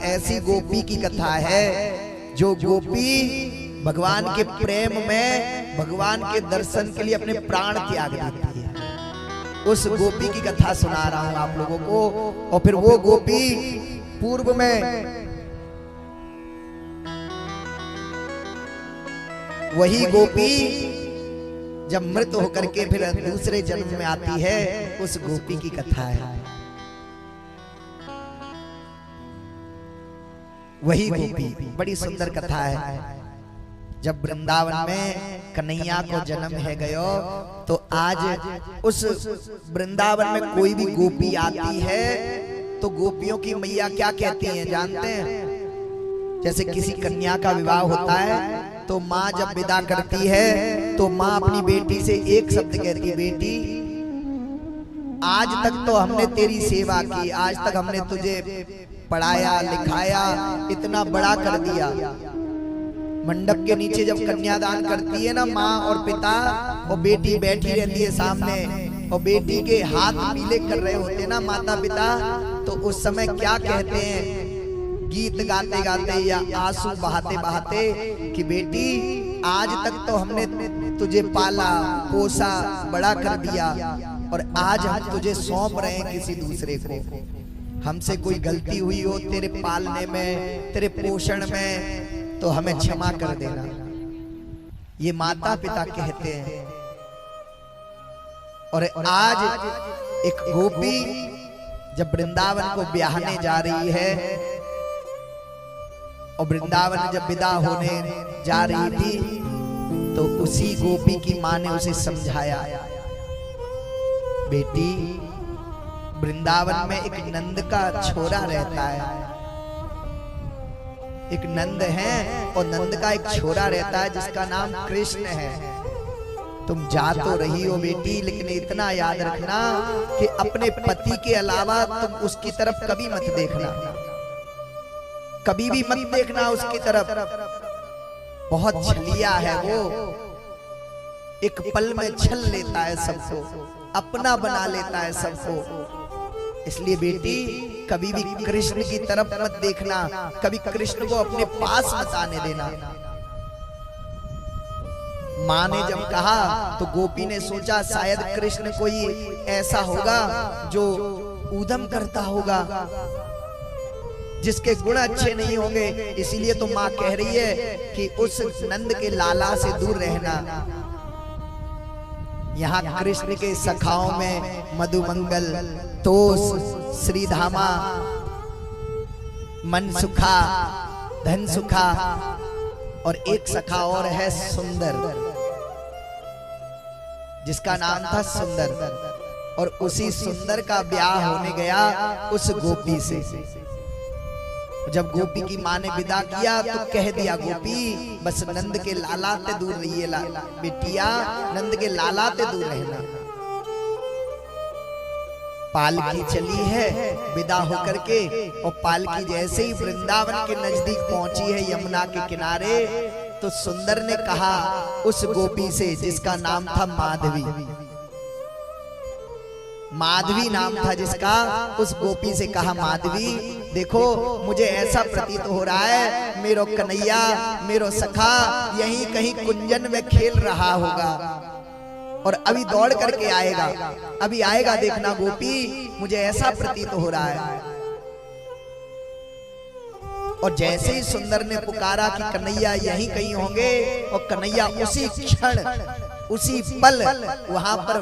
ऐसी गोपी की कथा है जो गोपी भगवान के प्रेम में भगवान के दर्शन के लिए अपने प्राण त्याग देती है। उस गोपी की कथा सुना रहा हूं आप लोगों को। और फिर वो गोपी पूर्व में वही गोपी जब मृत होकर के फिर दूसरे जन्म में आती है, उस गोपी की कथा है। वही गोपी बड़ी सुंदर कथा है। जब वृंदावन में कन्हैया को जन्म है गयो, तो आज उस वृंदावन में कोई भी गोपी आती है तो गोपियों की मैया क्या कहती हैं जानते हैं? जैसे किसी कन्या का विवाह होता है तो माँ जब विदा करती है तो माँ अपनी बेटी से एक शब्द कहती है, बेटी आज तक तो हमने तेरी सेवा की, आज तक हमने तुझे पढ़ाया लिखाया, इतना बड़ा कर दिया। मंडप के नीचे जब कन्यादान करती है ना माँ और पिता, और बेटी बैठी रहती है सामने और बेटी के हाथ पीले कर रहे होते हैं ना माता पिता, तो उस समय क्या कहते हैं गीत गाते गाते या आंसू बहाते बहाते कि बेटी आज तक तो हमने तुझे पाला पोसा बड़ा कर दिया, और आज हम तुझे सौंप रहे हैं किसी दूसरे को। हमसे कोई गलती हुई हो तेरे पालने में, तेरे पोषण में, तो हमें क्षमा कर देना। ये माता पिता कहते हैं। और आज एक गोपी जब वृंदावन को ब्याहने जा रही है, और वृंदावन जब विदा होने जा रही थी, तो उसी गोपी की माँ ने उसे समझाया, बेटी वृंदावन में एक नंद का छोरा रहता है, एक नंद है और नंद का एक छोरा रहता है जिसका नाम कृष्ण है। तुम जा तो रही हो बेटी, लेकिन इतना याद रखना कि अपने पति के अलावा तुम उसकी तरफ कभी मत देखना, कभी भी मत देखना उसकी तरफ। बहुत छलिया है वो, एक पल में छल लेता है सबको, अपना बना लेता है सबको। इसलिए बेटी कभी भी कृष्ण की तरफ मत देखना, कभी कृष्ण को अपने पास मत आने देना। माँ ने जब कहा तो गोपी ने सोचा शायद कृष्ण कोई ऐसा होगा जो ऊधम करता होगा, जिसके गुण अच्छे नहीं होंगे, इसीलिए तो माँ कह रही है कि उस नंद के लाला से दूर रहना। यहाँ कृष्ण के सखाओं में मधुमंगल, तोष, श्रीधामा, मनसुखा, धनसुखा, और एक सखा और है सुंदर, जिसका नाम था सुंदर। और उसी सुंदर का ब्याह होने गया उस गोपी से। जब गोपी की माँ ने विदा किया तो कह दिया, गोपी बस नंद के लाला ते दूर रहिए, बेटिया नंद के लाला ते दूर रहना। पालकी चली है विदा होकर के, और पालकी जैसे ही वृंदावन के नजदीक पहुंची है यमुना के किनारे, तो सुंदर ने कहा उस गोपी से जिसका नाम था माधवी, माधवी नाम था जिसका, उस गोपी से कहा, माधवी देखो मुझे ऐसा प्रतीत हो रहा है मेरो कन्हैया मेरो सखा यहीं कहीं कुंजन में खेल रहा होगा, और अभी दौड़ करके आएगा, अभी आएगा देखना गोपी, मुझे ऐसा प्रतीत हो रहा है। और जैसे ही सुंदर ने पुकारा कि कन्हैया यहीं कहीं होंगे, और कन्हैया उसी क्षण उसी पल वहां पर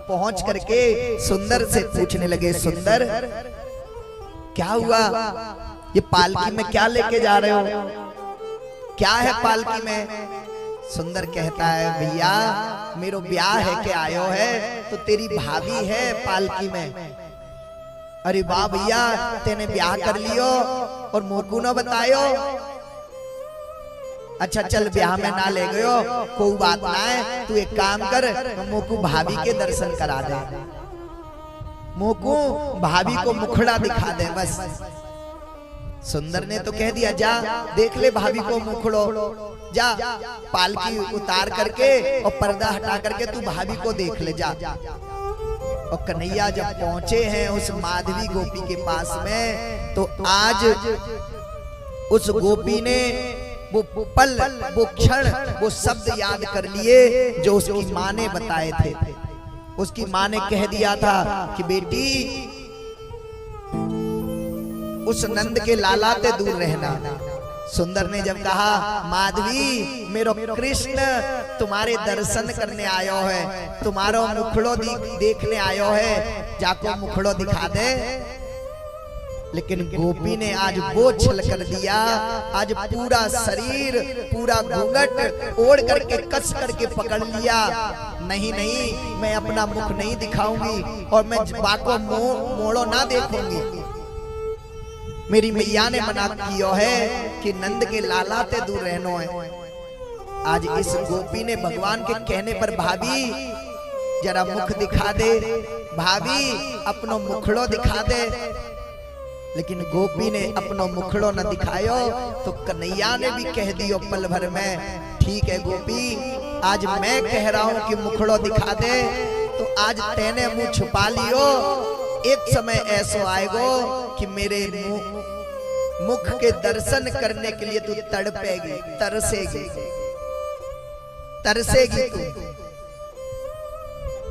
पहुंच करके सुंदर से पूछने लगे, सुंदर क्या हुआ, ये पालकी में क्या लेके जा रहे हो, क्या है पालकी में? सुंदर कहता है, भैया मेरो ब्याह है के आयो है, तो तेरी भाभी है पालकी में। अरे वाह भैया तेने ब्याह कर लियो और मोकू न बतायो। अच्छा चल ब्याह में ना ले गयो कोई बात ना है, तू एक काम कर मोकू भाभी के दर्शन करा दे, मोकू भाभी को मुखड़ा दिखा दे बस। सुंदर ने तो कह दिया जा देख ले भाभी को मुखड़ो, जा पालकी उतार करके और पर्दा हटा करके तू भाभी को देख ले जा। और कन्हैया जब पहुंचे हैं उस माधवी गोपी के पास में, तो आज उस गोपी ने वो पल, वो क्षण, वो शब्द याद कर लिए जो उसकी माँ ने बताए थे। उसकी माँ ने कह दिया था कि बेटी उस नंद के लालाते दूर रहना। सुंदर ने जब कहा माधवी मेरो कृष्ण तुम्हारे दर्शन करने आयो है, तुम्हारो मुखड़ो देखने आयो है, जाको मुखड़ो दिखा दे। लेकिन गोपी ने आज वो छल कर दिया, आज पूरा शरीर, पूरा घूंघट ओढ़ करके कस करके पकड़ लिया। नहीं नहीं, मैं अपना मुख नहीं दिखाऊंगी और मैं बाको मोड़ो ना देखूंगी। मेरी मैया ने मना किया है कि नंद के लालाते दूर रहनो है। आज इस गोपी ने भगवान के कहने पर भाभी जरा मुख दिखा दे, भाभी अपनो मुखड़ो दिखा दे। लेकिन गोपी ने अपनो मुखड़ो न दिखायो तो कन्हैया ने भी कह दियो पल भर में, ठीक है गोपी आज मैं कह रहा हूं कि मुखड़ो दिखा दे, तो आज तेने मुंह छुपा लियो। एक समय ऐसा आएगो कि मेरे मुख के दर्शन करने के लिए तू तड़पेगी, तरसेगी, तरसेगी तू।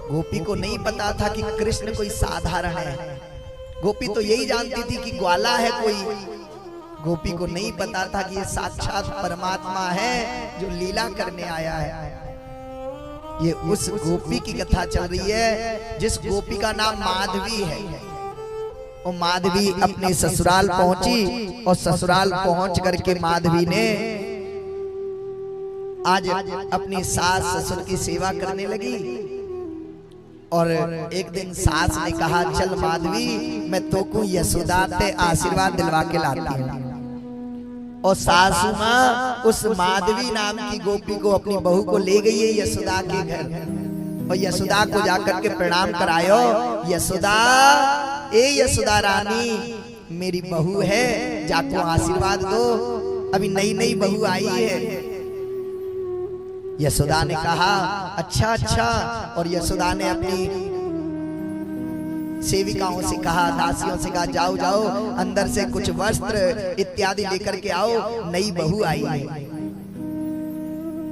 गोपी को नहीं पता था कि कृष्ण कोई साधारण है। गोपी तो यही जानती थी कि ग्वाला है कोई। गोपी को नहीं पता था कि ये साक्षात परमात्मा है जो लीला करने आया है। ये उस गोपी की कथा चल रही है जिस गोपी का नाम माधवी है। और माधवी अपने ससुराल पहुंची और ससुराल पहुंच करके माधवी ने आज अपनी सास ससुर की सेवा करने लगी। और एक दिन सास ने कहा चल माधवी मैं तो को यशोदा ते आशीर्वाद दिलवा के लाती हूँ। और सासू माँ उस माधवी नाम की गोपी को अपनी बहू को ले गई है यशोदा के घर। और यशोदा को जाकर के प्रणाम करायो, यशोदा ए यशोदा रानी मेरी बहू है, जाको आशीर्वाद दो, अभी नई नई बहू आई है। यशोदा ने कहा अच्छा अच्छा। और यशोदा ने अपनी सेविकाओं से कहा, दासियों से कहा जाओ जाओ अंदर से कुछ वस्त्र इत्यादि लेकर के आओ, नई बहू आई है।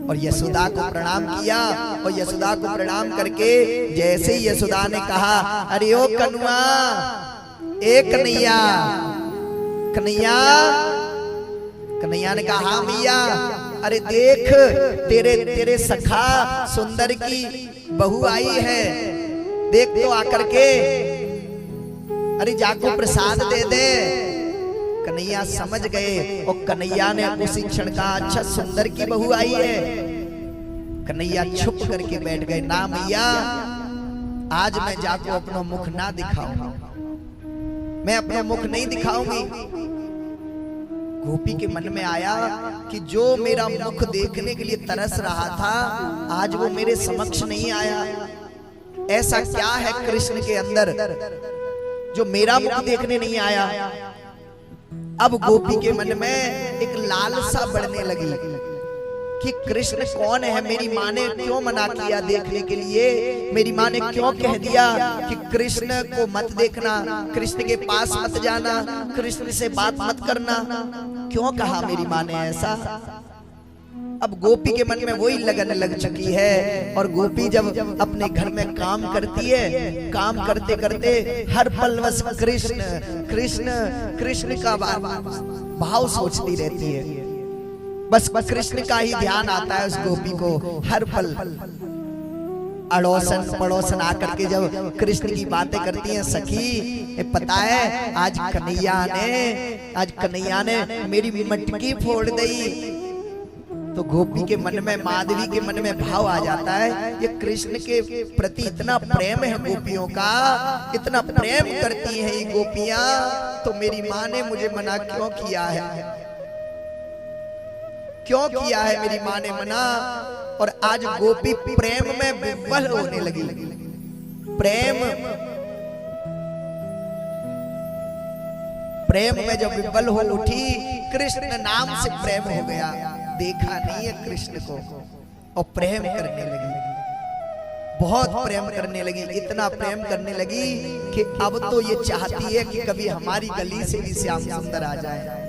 और यशोदा को प्रणाम किया। और यशोदा को प्रणाम करके जैसे ही यशोदा ने कहा अरे ओ कनुआ, ए कन्हैया, कन्हैया, कन्हैया ने कहा हाँ मैया, अरे देख तेरे सखा सुंदर की बहू आई है, देख तो आकर के, अरे जाको प्रसाद दे दे। कन्हैया समझ गए और कन्हैया ने उसी क्षण कहा अच्छा सुंदर की बहू आई है। कन्हैया छुप करके बैठ गए, ना मैया आज मैं जाको अपना मुख ना दिखाऊंगा, मैं अपना मुख नहीं दिखाऊंगी। गोपी के मन में आया कि जो मेरा मुख देखने के लिए तरस रहा था आज वो मेरे समक्ष नहीं आया। ऐसा क्या है कृष्ण के अंदर जो मेरा मुख देखने नहीं आया। अब गोपी के मन में एक लालसा बढ़ने लगी कि कृष्ण कौन है। मेरी माँ ने क्यों मना किया देखने के लिए, मेरी माँ ने क्यों कह दिया कि कृष्ण को मत देखना, कृष्ण के पास मत जाना, कृष्ण से बात मत करना, क्यों कहा मेरी माँ ने ऐसा। अब गोपी के मन में वही लगन लग चुकी है। और गोपी जब अपने घर में काम करती है, काम करते करते हर पल बस कृष्ण कृष्ण कृष्ण का भाव सोचती रहती है। बस कृष्ण का ही ध्यान आता है उस गोपी को हर पल। अड़ोसन पड़ोसन आकर के जब कृष्ण की बातें करती हैं, सखी पता है आज कन्हैया ने मेरी मटकी फोड़ दी। तो गोपी के मन में, माधवी के मन में भाव आ जाता है ये कृष्ण के प्रति इतना प्रेम है गोपियों का, इतना प्रेम करती हैं ये गोपियां, तो मेरी माँ ने मुझे मना क्यों किया है, क्यों किया है मेरी माँ ने मना। और आज गोपी प्रेम में विह्वल होने लगी। प्रेम में जब विह्वल हो उठी, कृष्ण नाम से प्रेम हो गया। देखा नहीं है कृष्ण को और प्रेम करने लगी, बहुत प्रेम करने लगी, इतना प्रेम करने लगी कि अब तो ये चाहती है कि कभी हमारी गली से भी श्याम सुंदर आ जाए।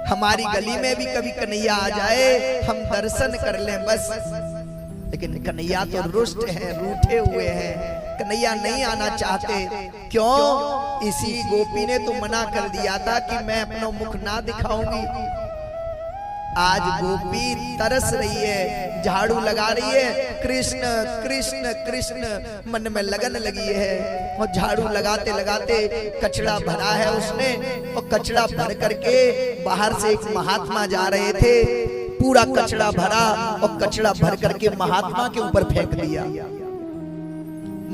हमारी गली में भी कभी कन्हैया आ जाए, हम दर्शन कर लें बस। लेकिन कन्हैया तो रुष्ट है, रूठे हुए हैं, कन्हैया नहीं आना चाहते। क्यों? इसी गोपी ने तो मना कर दिया था कि मैं अपना मुख ना दिखाऊंगी। आज गोपी तरस रही है, झाड़ू लगा रही है, कृष्ण कृष्ण कृष्ण मन में लगन लगी है। और झाड़ू लगाते लगाते कचरा भरा है उसने, और कचरा भर करके बाहर से एक महात्मा जा रहे थे, पूरा कचरा भरा और कचरा भर करके महात्मा के ऊपर फेंक दिया।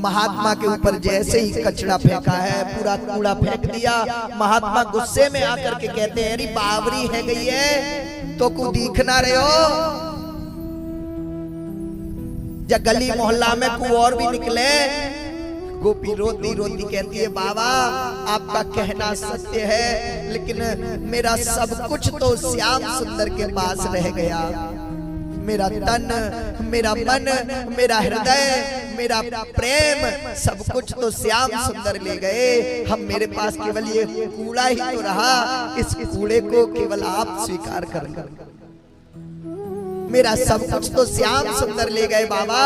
महात्मा के ऊपर जैसे ही कचरा फेंका है, पूरा कूड़ा फेंक दिया। महात्मा गुस्से में आकर के कहते हैं, अरे बावरी है गई है तो को दिखना रहे हो, जब गली मोहल्ला में को और भी निकले। गोपी रोती रोती कहती है, बाबा आपका कहना सत्य है, लेकिन मेरा सब कुछ तो श्याम सुंदर के पास रह गया। मेरा तन, मेरा मन, मेरा हृदय, मेरा प्रेम, सब कुछ तो श्याम सुंदर ले गए। हम मेरे पास केवल ये कूड़ा ही तो रहा, इस कूड़े को केवल आप स्वीकार कर। मेरा सब कुछ तो श्याम सुंदर ले गए बाबा,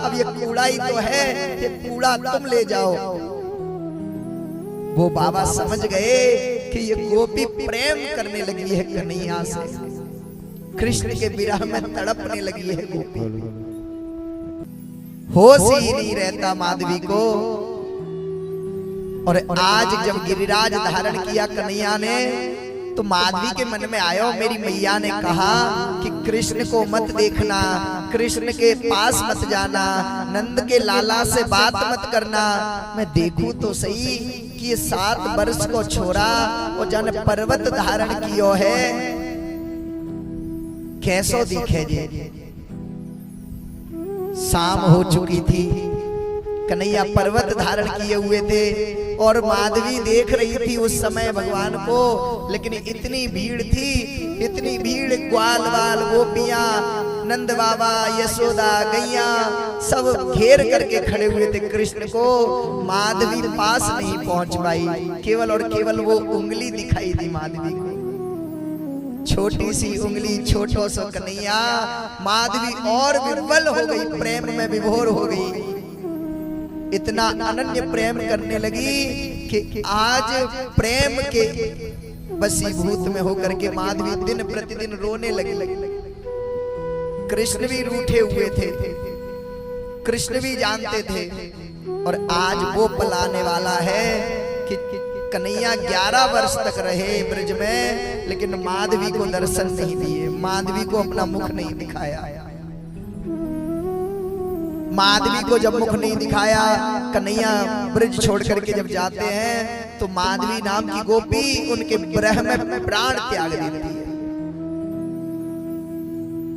अब ये कूड़ा ही तो है, ये कूड़ा तुम ले जाओ। वो बाबा समझ गए कि ये गोपी प्रेम करने लगी है कन्हैया से, कृष्ण के विरह में तड़पने लगी है गोपी। होश ही नहीं रहता माधवी को। और आज जब गिरिराज धारण किया कन्हैया ने, तो माधवी के मन में आया, मेरी मैया ने कहा कि कृष्ण को मत देखना, कृष्ण के पास मत जाना, नंद के लाला से बात मत करना। मैं देखूं तो सही कि ये 7 वर्ष को छोरा और जन पर्वत धारण कियो है, कैसो दिखे जी। शाम हो चुकी थी, कन्हैया पर्वत धारण किए हुए थे और माधवी देख रही थी उस समय भगवान को। लेकिन इतनी भीड़ थी, इतनी भीड़, ग्वाल वाल गोपियां, नंद बाबा, यशोदा, गैया सब घेर करके खड़े हुए थे कृष्ण को। माधवी पास नहीं पहुंच पाई, केवल और केवल वो उंगली दिखाई दी माधवी को, छोटी सी उंगली, छोटो सो कन्हैया। माधवी और विह्वल हो गई, प्रेम में विभोर हो गई, इतना अनन्य प्रेम करने लगी कि आज प्रेम के वशीभूत में होकर के माधवी दिन प्रतिदिन रोने लगी। कृष्ण भी रूठे हुए थे, कृष्ण भी जानते थे। और आज वो पल आने वाला है कि कन्हैया 11 वर्ष तक रहे ब्रज में, लेकिन माधवी को दर्शन नहीं दिए, माधवी को अपना मुख नहीं दिखाया। माधवी को जब मुख नहीं दिखाया, कन्हैया ब्रज छोड़ करके जब जाते हैं, तो माधवी नाम की गोपी उनके विरह में प्राण त्याग देती है,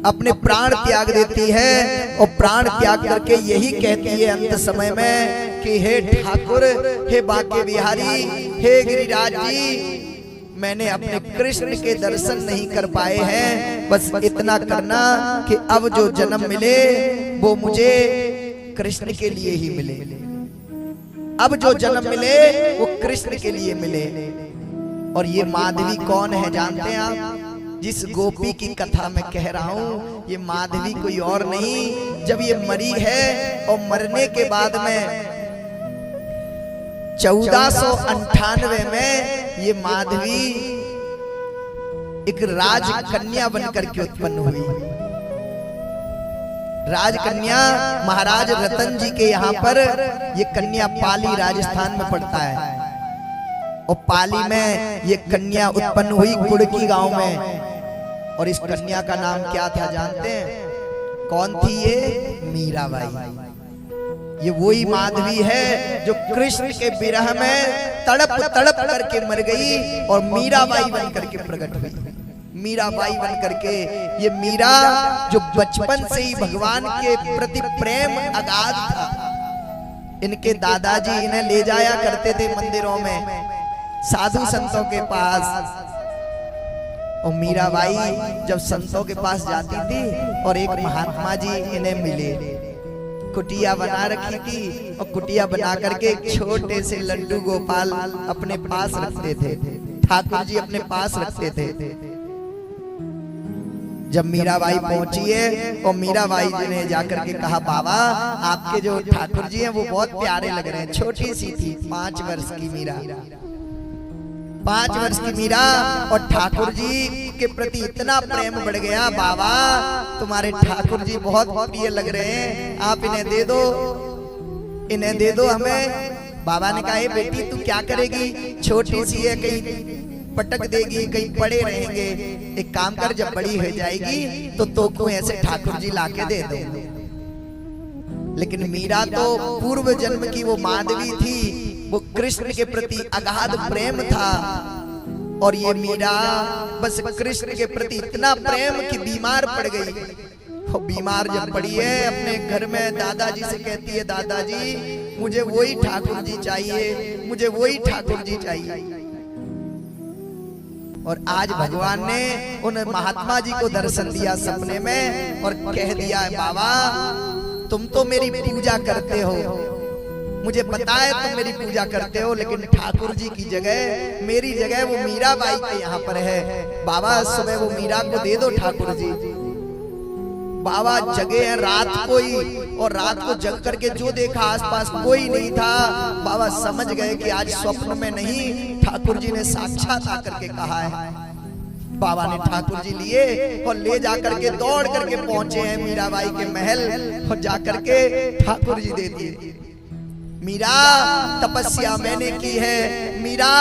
अपने प्राण त्याग देती है। और प्राण त्याग करके यही कहती है अंत समय में कि हे ठाकुर, हे बाके बिहारी, हे गिरिराज जी, मैंने अपने कृष्ण के दर्शन नहीं कर पाए हैं, बस इतना करना कि अब जो जन्म मिले वो मुझे कृष्ण के लिए ही मिले, अब जो जन्म मिले वो कृष्ण के लिए मिले। और ये माधवी कौन है जानते हैं आप? जिस गोपी की कथा मैं कह रहा हूं, ये माधवी कोई और नहीं। जब ये मरी है और मरने के बाद में 1498 में ये माधवी एक राजकन्या बनकर के उत्पन्न हुई। राजकन्या महाराज रतन जी के यहाँ पर ये कन्या पाली राजस्थान में पड़ता है, और पाली में ये कन्या उत्पन्न हुई कुड़की गांव में। और इस कन्या का नाम क्या था जानते हैं? कौन थी ये? मीराबाई। ये वही माधवी है जो कृष्ण के विरह में तड़प तड़प करके मर गई और मीराबाई बन करके प्रकट हुई। मीराबाई बन करके, ये मीरा जो बचपन से ही भगवान के प्रति प्रेम अगाध था। इनके दादाजी इन्हें ले जाया करते थे मंदिरों में, साधु संतों के पास। और मीराबाई जब संतों के पास जाती थी और एक महात्मा जी इन्हें मिले, कुटिया बना रखी थी, और कुटिया बना करके एक छोटे से लड्डू गोपाल अपने पास रखते थे, ठाकुर जी अपने पास रखते थे। जब मीराबाई पहुंची है और मीराबाई जी ने जाकर के कहा, बाबा आपके जो ठाकुर जी हैं वो बहुत प्यारे लग रहे हैं। छोटी सी थी, 5 वर्ष की मीरा, 5 वर्ष की मीरा, और ठाकुर जी के प्रति इतना प्रेम बढ़ गया, बाबा तुम्हारे ठाकुर जी बहुत प्रिय लग रहे हैं, आप इन्हें दे दो, इन्हें दे दो हमें। बाबा ने कहा, बेटी तू क्या करेगी, छोटी सी है, कहीं पटक देगी, कहीं पड़े रहेंगे, एक काम कर, जब बड़ी हो जाएगी तो को ऐसे ठाकुर जी लाके दे दो। लेकिन मीरा तो पूर्व जन्म की वो माधवी थी, वो कृष्ण के प्रति अगाध प्रेम था, और ये मीरा बस कृष्ण के प्रति इतना प्रेम कि बीमार पड़ गई। और बीमार जब पड़ी है, अपने घर में दादाजी से कहती है, दादाजी मुझे वही ठाकुर जी चाहिए, मुझे वही ठाकुर जी चाहिए। और आज भगवान ने उन महात्मा जी को दर्शन दिया सपने में और कह दिया, बाबा तुम तो मेरी पूजा करते हो, मुझे पता है तुम मेरी पूजा करते हो, लेकिन ठाकुर जी की जगह, मेरी जगह वो मीराबाई के यहाँ पर है। बाबा सुबह वो मीरा को दे दो ठाकुर जी। बाबा जगे हैं रात को ही, और रात को जग करके जो देखा आसपास कोई नहीं था, बाबा समझ गए कि आज स्वप्न में नहीं, ठाकुर जी ने साक्षात आकर के कहा है। बाबा ने ठाकुर जी लिए और ले जाकर के दौड़ करके पहुंचे हैं मीराबाई के महल, और जाकर के ठाकुर जी दे दिए। मीरा तपस्या मैंने की है, मीरा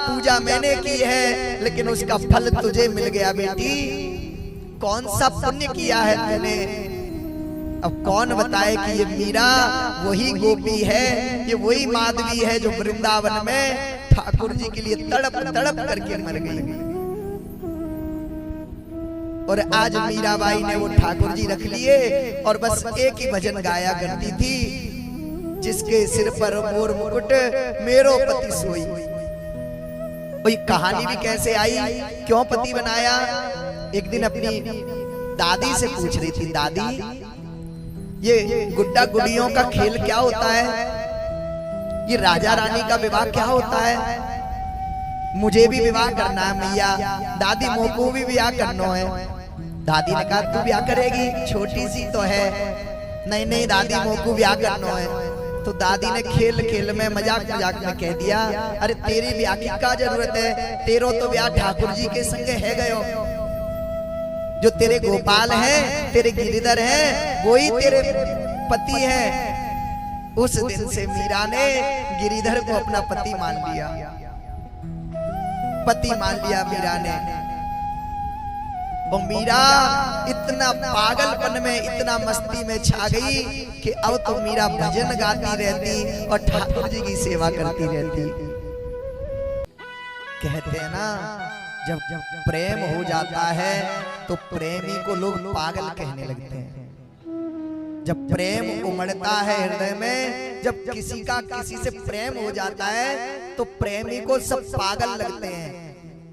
पूजा मैंने की है, लेकिन उसका फल तुझे मिल गया बेटी। कौन सा पुण्य किया है तूने? अब कौन बताए कि ये मीरा वही गोपी है, ये वही माधवी है जो वृंदावन में ठाकुर जी के लिए तड़प तड़प करके मर गई। और आज मीराबाई ने वो ठाकुर जी रख लिए और बस एक ही भजन गाया करती थी, जिसके सिर पर मोर मुकुट मेरो पति सोई। वही कहानी भी कैसे आई, क्यों पति बनाया? एक दिन अपनी दादी से पूछ रही थी, दादी ये गुड्डा गुड़ियों का खेल क्या होता है, ये राजा रानी का विवाह क्या होता है? मुझे भी विवाह करना है मैया, दादी मोको भी विवाह करना है। दादी ने कहा, तू ब्याह करेगी, छोटी सी तो है। नहीं नहीं दादी मोको ब्याह करना है। तो दादी ने खेल खेल में मजाक मजाक में कह दिया, अरे तेरी ब्याह की क्या जरूरत है, तेरो तो ब्याह ठाकुर जी के संगे है गयो, जो तेरे गोपाल हैं, तेरे गिरिधर हैं, वही तेरे पति हैं। उस दिन से मीरा ने गिरिधर को अपना पति मान लिया, पति मान लिया मीरा ने। और मीरा इतना पागलपन में, इतना मस्ती में छा गई कि अब तो मीरा भजन गाती रहती और ठाकुर जी की सेवा करती रहती। कहते हैं ना, जब प्रेम हो जाता है तो प्रेमी को लोग पागल कहने लगते हैं। जब प्रेम उमड़ता है हृदय में, जब किसी का किसी से प्रेम हो जाता है तो प्रेमी को सब पागल लगते हैं,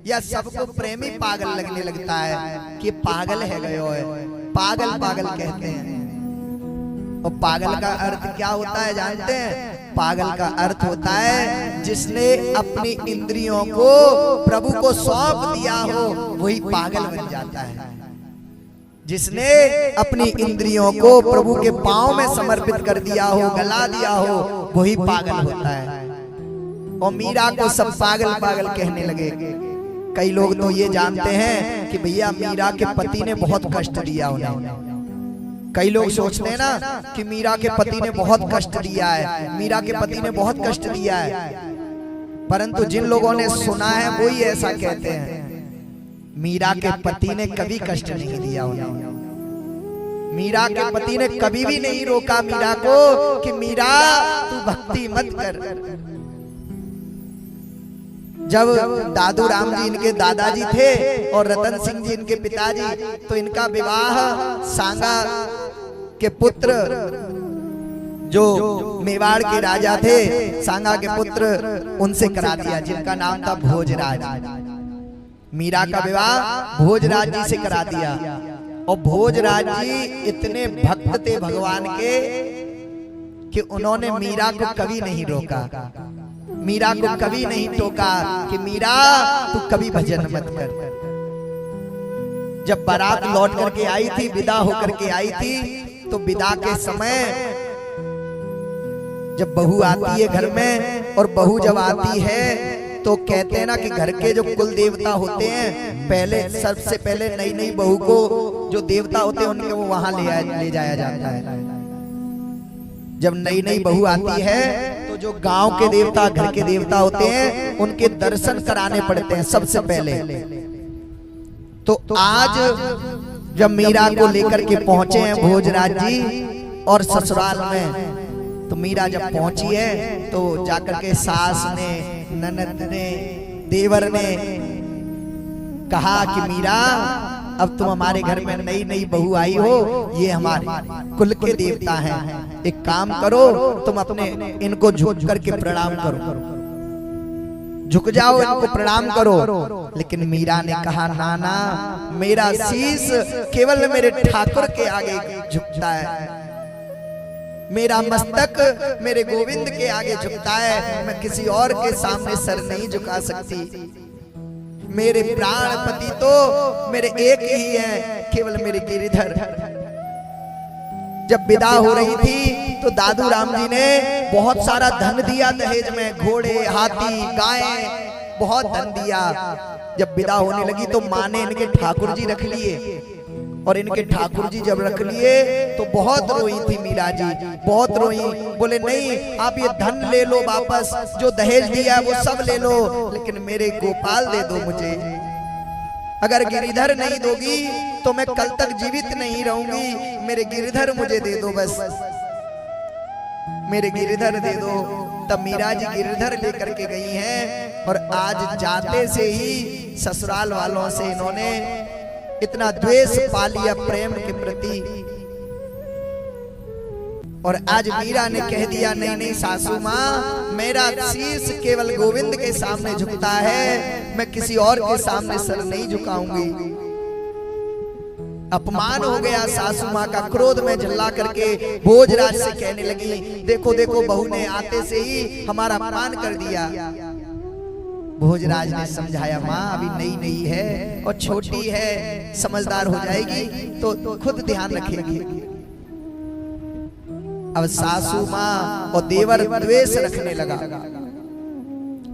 या सबको प्रेमी पागल लगने लगता है कि पागल है गयो है, पागल पागल कहते हैं। और पागल का अर्थ क्या होता है जानते हैं? पागल का अर्थ होता है जिसने अपनी इंद्रियों को प्रभु को सौंप दिया हो, वही पागल बन जाता है। जिसने अपनी इंद्रियों को प्रभु के पांव में समर्पित कर दिया हो, गला दिया हो, वही पागल होता है। और मीरा को सब पागल पागल कहने लगे। कई लोग तो ये जानते हैं कि भैया मीरा के पति ने बहुत कष्ट दिया उन्हें। कई लोग सोचते हैं ना कि मीरा के पति ने बहुत कष्ट दिया है, मीरा के पति ने बहुत कष्ट दिया है, परंतु जिन लोगों ने सुना है वो ही ऐसा कहते हैं। मीरा के पति ने कभी कष्ट नहीं दिया उन्हें। मीरा के पति ने कभी भी नहीं रोका मीरा को कि मीरा तू भक्ति मत कर। जब दादू राम जी इनके दादाजी थे और रतन सिंह जी इनके पिताजी, तो इनका विवाह सांगा के पुत्र जो मेवाड़ के राजा थे, सांगा के पुत्र, उनसे करा दिया, जिनका नाम था भोजराज। मीरा का विवाह भोजराज जी से करा दिया। और भोजराज जी इतने भक्त थे भगवान के कि उन्होंने मीरा को कभी नहीं रोका, मीरा को कभी नहीं टोका कि मीरा तू कभी भजन मत कर। जब बारात लौट करके आई थी, विदा होकर के आई थी, तो विदा के समय जब बहू आती है घर में, और बहू जब आती है तो कहते हैं ना कि घर के जो कुल देवता होते हैं, पहले सबसे पहले नई नई बहू को जो देवता होते हैं उनके वो वहां ले जाया जाता है। जब नई नई बहू आती है तो जो गांव के देवता, घर के देवता होते हैं, उनके दर्शन कराने पड़ते हैं सबसे पहले। तो आज जब मीरा को लेकर के पहुंचे हैं भोजराज जी और ससुराल में, तो मीरा जब पहुंची है तो जाकर के सास ने, ननद ने, देवर ने कहा कि मीरा अब तुम हमारे घर में नई नई बहू आई हो, ये हमारे कुल के देवता हैं, एक काम करो तुम अपने इनको झुक करके प्रणाम करो, झुक जाओ, इनको प्रणाम करो। लेकिन मीरा ने कहा ना ना, मेरा शीश केवल मेरे ठाकुर के आगे झुकता है, मेरा मस्तक मेरे गोविंद के आगे झुकता है, मैं किसी और के सामने सर नहीं झुका सकती। मेरे प्राणपति तो मेरे एक ही है, केवल मेरे गिरिधर। जब विदा हो रही थी तो दादू राम जी ने बहुत सारा धन दिया दहेज में, घोड़े, हाथी, गायें, बहुत धन दिया। जब विदा होने लगी तो माँ ने इनके ठाकुर जी रख लिए, और इनके ठाकुर जी जब रख लिए तो बहुत रोई थी मीरा जी, बहुत रोई। बोले नहीं, आप ये धन ले लो वापस, जो दहेज दिया है वो सब ले लो, लेकिन मेरे गोपाल दे दो मुझे। अगर गिरिधर नहीं दोगी तो मैं कल तक जीवित नहीं रहूंगी, मेरे गिरिधर मुझे दे दो, बस मेरे गिरिधर दे दो। तब मीरा जी गिरिधर लेकर के गई हैं, और आज जाते से ही ससुराल वालों से इन्होंने इतना द्वेष पा लिया प्रेम के प्रति। और आज मीरा ने कह दिया, नहीं नहीं सासू माँ, मेरा शीश केवल गोविंद के सामने झुकता है, मैं किसी और के सामने सर नहीं झुकाऊंगी। अपमान हो गया सासू माँ का। क्रोध में झल्ला करके भोजराज से कहने लगी, देखो देखो बहू ने आते से ही हमारा अपमान कर दिया। भोजराज ने समझाया, माँ अभी नई नई है और छोटी है, समझदार हो जाएगी तो खुद ध्यान रखेगी। अब सासू माँ और देवर द्वेष रखने लगा,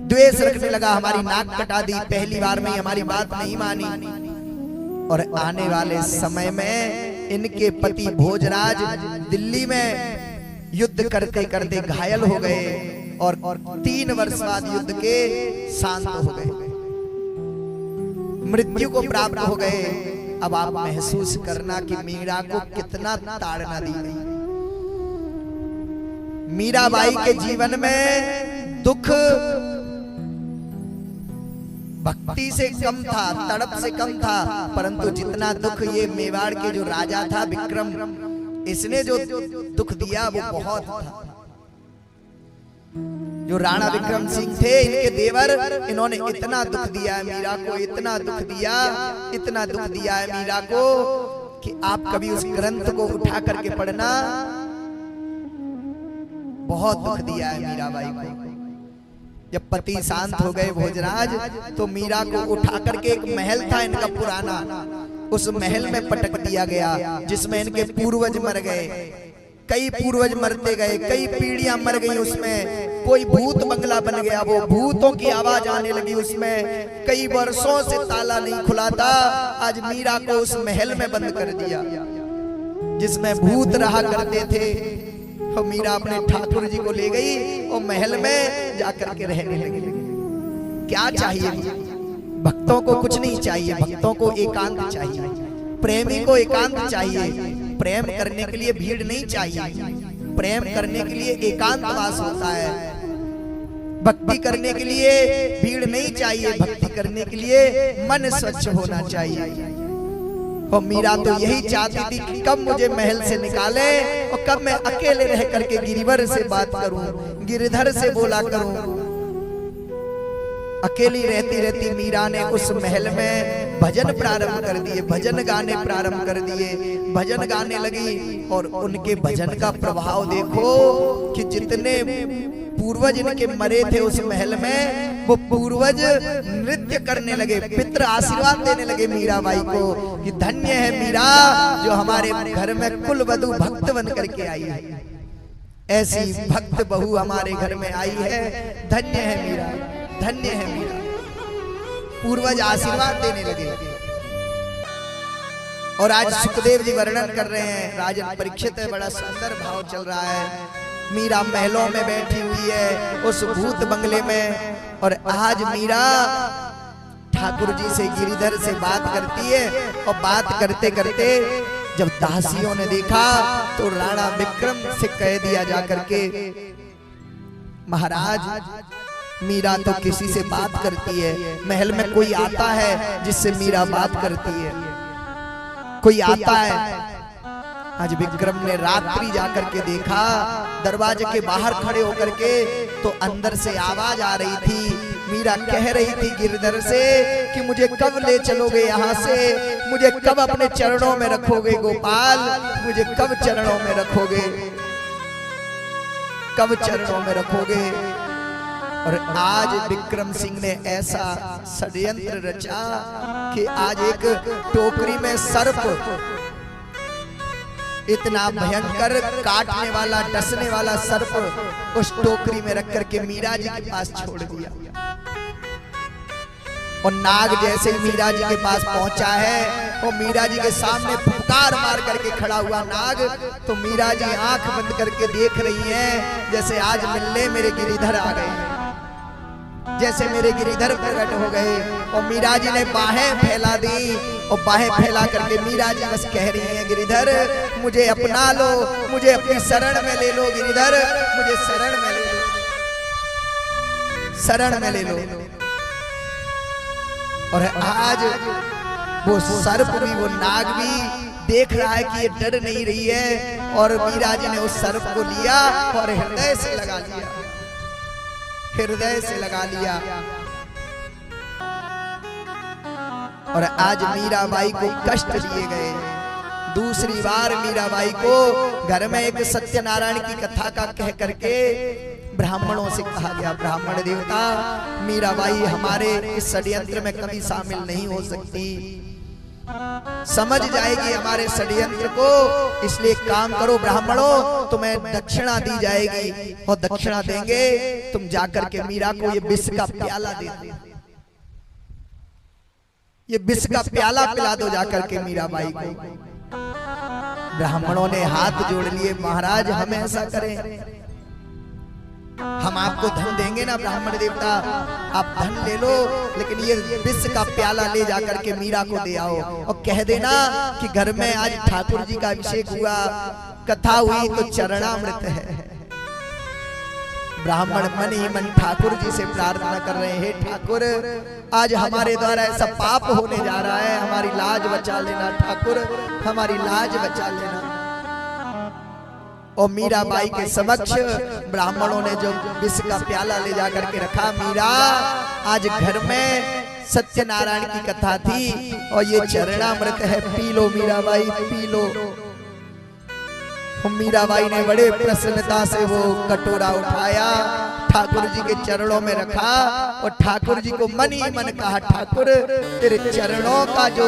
द्वेष रखने लगा। हमारी नाक कटा दी, पहली बार में हमारी बात नहीं मानी। और आने वाले समय में इनके पति भोजराज दिल्ली में युद्ध करते करते घायल हो गए, और 3 वर्ष बाद युद्ध के शांत हो गए, मृत्यु को प्राप्त हो गए। अब आप महसूस करना कि मीरा को कितना ताड़ना दी गई। मीराबाई के जीवन में दुख भक्ति से कम था, तड़प से कम था, परंतु जितना दुख ये मेवाड़ के जो राजा था विक्रम, इसने जो दुख दिया वो बहुत था। जो राणा विक्रम सिंह थे, इनके देवर, इन्होंने इतना दुख दिया है मीरा को, इतना दुख दिया, इतना दुख दिया है मीरा को कि आप कभी उस ग्रंथ को उठा करके पढ़ना, बहुत दुख दिया है मीराबाई को। जब पति शांत हो गए भोजराज, तो मीरा को उठा करके एक महल था इनका पुराना, उस महल में पटक दिया गया, जिसमें इनके पूर्वज मर गए, कई पूर्वज मरते गए, कई पीढ़ियां मर गई उसमें। कोई भूत बंगला बन गया, वो भूतों की आवाज आने लगी उसमें। कई वर्षों से ताला नहीं खुला था, आज मीरा को उस महल में बंद कर दिया जिसमें भूत रहा करते थे। और मीरा अपने ठाकुर जी को ले गई और महल में जाकर के रहने लगी। क्या चाहिए भक्तों को? कुछ नहीं चाहिए, भक्तों को एकांत चाहिए, प्रेमी को एकांत चाहिए। प्रेम करने के लिए भीड़ नहीं चाहिए, प्रेम करने के लिए एकांतवास होता है। भक्ति करने के लिए भीड़ नहीं चाहिए, भक्ति करने के लिए मन स्वच्छ होना चाहिए। और मीरा तो यही चाहती थी कि कब मुझे महल से निकाले और कब मैं अकेले रह करके गिरिवर से बात करूं, गिरिधर से बोला करूं। अकेली रहती रहती मीरा ने उस महल में भजन प्रारंभ कर दिए, भजन गाने प्रारंभ कर दिए, भजन गाने लगी। और उनके भजन का प्रभाव देखो कि जितने पूर्वज इनके मरे थे उस महल में, वो पूर्वज नृत्य करने लगे, पितृ आशीर्वाद देने लगे मीराबाई को कि धन्य है मीरा जो हमारे घर में कुल वधु भक्त बन करके आई है, ऐसी भक्त बहू हमारे घर में आई है, धन्य है मीरा, धन्य है मीरा। पूर्वज आशीर्वाद देने लगे। और आज सुखदेव जी वर्णन कर रहे हैं, राजन परीक्षित है, बड़ा सुंदर भाव चल रहा है। मीरा महलों में बैठी हुई है उस भूत बंगले में, और आज मीरा ठाकुर जी से, गिरिधर से बात करती है। और बात करते करते जब दासियों ने देखा तो राणा विक्रम से कह दिया जा करके, महाराज मीरा तो किसी से बात करती है, महल में कोई आता है जिससे मीरा बात करती है, कोई आता है। आज विक्रम ने रात्रि जाकर के देखा, दरवाजे के बाहर खड़े होकर के, तो अंदर से आवाज आ रही थी। मीरा कह रही थी गिरधर से कि मुझे कब ले चलोगे यहाँ से, मुझे कब अपने चरणों में रखोगे गोपाल, मुझे कब चरणों में रखोगे, कब चरणों में रखोगे। और आज विक्रम सिंह ने ऐसा षड्यंत्र रचा कि आज एक टोकरी में सर्प, इतना भयंकर काटने वाला, डसने वाला सर्प उस टोकरी में रख करके मीरा जी के पास छोड़ दिया। और नाग जैसे ही मीरा जी के पास पहुंचा है, वो मीरा जी के सामने फुकार मार करके खड़ा हुआ नाग, तो मीरा जी आंख बंद करके देख रही हैं जैसे आज मिलने मेरे गिरिधर आ गए, जैसे मेरे गिरिधर प्रकट हो गए। और मीरा जी ने बाहें फैला दी, और बाहें फैला करके मीरा जी बस कह रही हैं, गिरिधर मुझे अपना लो, मुझे अपनी शरण में ले लो, गिरिधर मुझे शरण में ले लो, शरण में ले लो। और आज वो सर्प भी, वो नाग भी देख रहा है कि ये डर नहीं रही है, और मीरा जी ने उस सर्प को लिया और हृदय से लगा लिया, हृदय से लगा लिया। और आज मीराबाई को कष्ट दिए गए। दूसरी बार मीराबाई को घर में एक सत्यनारायण की कथा का कह करके ब्राह्मणों से कहा गया, ब्राह्मण देवता मीराबाई हमारे इस षड्यंत्र में कभी शामिल नहीं हो सकती, समझ जाएगी हमारे षड्यंत्र को, इसलिए एक काम करो ब्राह्मणों, तुम्हें दक्षिणा दी जाएगी, और दक्षिणा देंगे, तुम जाकर के मीरा को ये विष का प्याला दे दो, ये विष का प्याला पिला दो जाकर के मीराबाई को। ब्राह्मणों ने हाथ जोड़ लिए, महाराज हम ऐसा करें, हम आपको धन देंगे ना ब्राह्मण देवता, आप धन ले लो, लेकिन ये विष का प्याला ले जाकर के मीरा को दे आओ, और कह देना कि घर में आज ठाकुर जी का अभिषेक हुआ, कथा हुई तो चरणामृत है। ब्राह्मण मन ही मन ठाकुर जी से प्रार्थना कर रहे हैं, हे ठाकुर आज हमारे द्वारा ऐसा पाप होने जा रहा है, हमारी लाज बचा लेना ठाकुर, हमारी लाज बचा लेना। और मीराबाई के समक्ष ब्राह्मणों ने जो विष का प्याला ले जाकर के रखा, मीरा आज घर में सत्यनारायण की कथा थी, और ये चरणामृत है, P low Mirabai, P low. Mirabai ने बड़े प्रसन्नता से वो कटोरा उठाया, ठाकुर जी के चरणों में रखा, और ठाकुर जी को मन ही मन कहा, ठाकुर तेरे चरणों का जो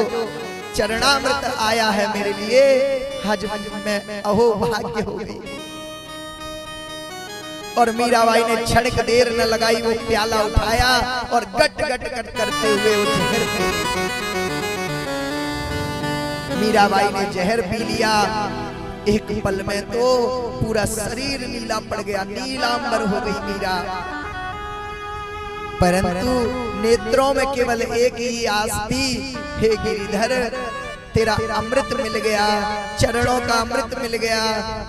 चरणामृत आया है मेरे लिए, आज में अहो भाग्य हो गई। और मीराबाई ने क्षणिक देर न लगाई, वो प्याला उठाया और गट गट गट करते हुए वो जहर पी, मीराबाई ने जहर पी लिया। एक पल में तो पूरा शरीर नीला पड़ गया, नीलांबर हो गई मीरा, परंतु नेत्रों में केवल एक ही आस थी, हे गिरिधर तेरा अमृत मिल गया, चरणों का अमृत मिल गया।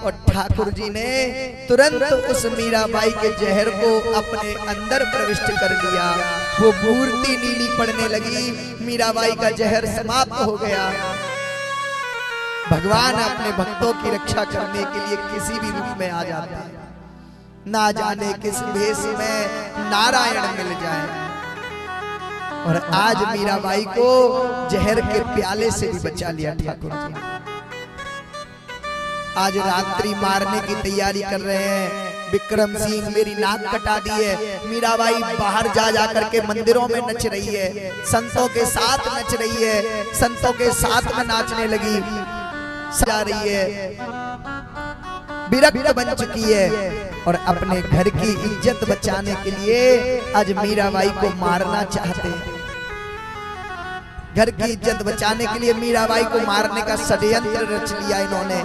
और ठाकुर जी ने तुरंत उस मीराबाई के जहर को अपने अंदर प्रविष्ट कर लिया, वो मूर्ति नीली पड़ने लगी, मीराबाई का जहर समाप्त हो गया। भगवान अपने भक्तों की रक्षा करने के लिए किसी भी रूप में आ जाता है, ना जाने किस भेष में नारायण मिल जाए। और आज मीराबाई को जहर के प्याले से भी बचा लिया ठाकुर जी। आज रात्रि मारने की तैयारी कर रहे हैं, विक्रम सिंह मेरी नाक कटा दी है। मीराबाई बाहर जा जा करके मंदिरों में नच रही है, संतों के साथ नच रही है, संतों के साथ में नाचने लगी, जा रही है, विरक्त बन चुकी है और अपने घर की इज्जत बचाने के लिए आज मीराबाई को मारना चाहते हैं। घर की इज्जत बचाने के लिए मीराबाई को मारने का षड्यंत्र रच लिया इन्होंने।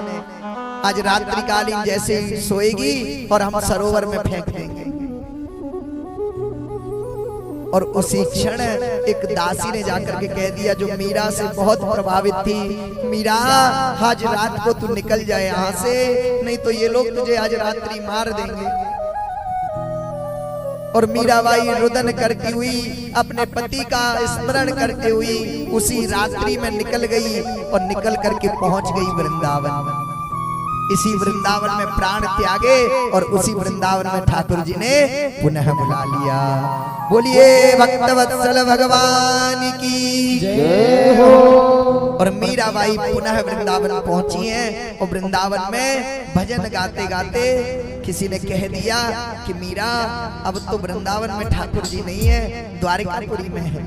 आज रात्रिकालीन जैसे ही सोएगी और हम सरोवर में फेंक देंगे। और उसी क्षण एक दासी ने जाकर के कह दिया, जो मीरा से बहुत प्रभावित थी, मीरा आज रात को तू निकल जाए यहाँ से, नहीं तो ये लोग तुझे आज रात्रि मार देंगे। और मीराबाई रुदन करती हुई अपने पति का स्मरण करते हुई उसी रात्रि में निकल गई और निकल करके पहुंच गई वृंदावन। इसी वृंदावन में प्राण त्यागे और उसी वृंदावन में ठाकुर जी ने पुनः बुला लिया। बोलिए भक्तवत्सल भगवान की जय हो। और मीराबाई पुनः वृंदावन पहुंची हैं और वृंदावन में भजन गाते गाते किसी ने कह दिया कि मीरा अब तो वृंदावन में ठाकुर जी नहीं है, द्वारिकापुरी में है।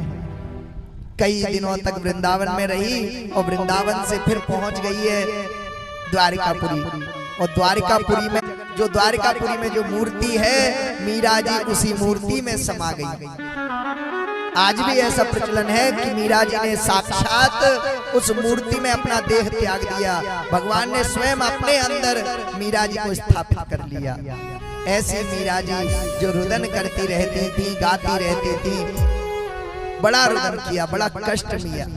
कई दिनों तक वृंदावन में रही और वृंदावन से फिर पहुंच गई है द्वारिकापुरी। और द्वारिकापुरी में जो मूर्ति है मीरा जी उसी मूर्ति में समा गई। आज भी ऐसा प्रचलन है कि मीरा जी ने साक्षात उस मूर्ति में अपना देह त्याग दिया। भगवान ने स्वयं अपने अंदर मीरा जी को स्थापित कर लिया। ऐसी मीरा जी जो रुदन करती रहती थी, गाती रहती थी, बड़ा रुदन किया, बड़ा कष्ट लिया।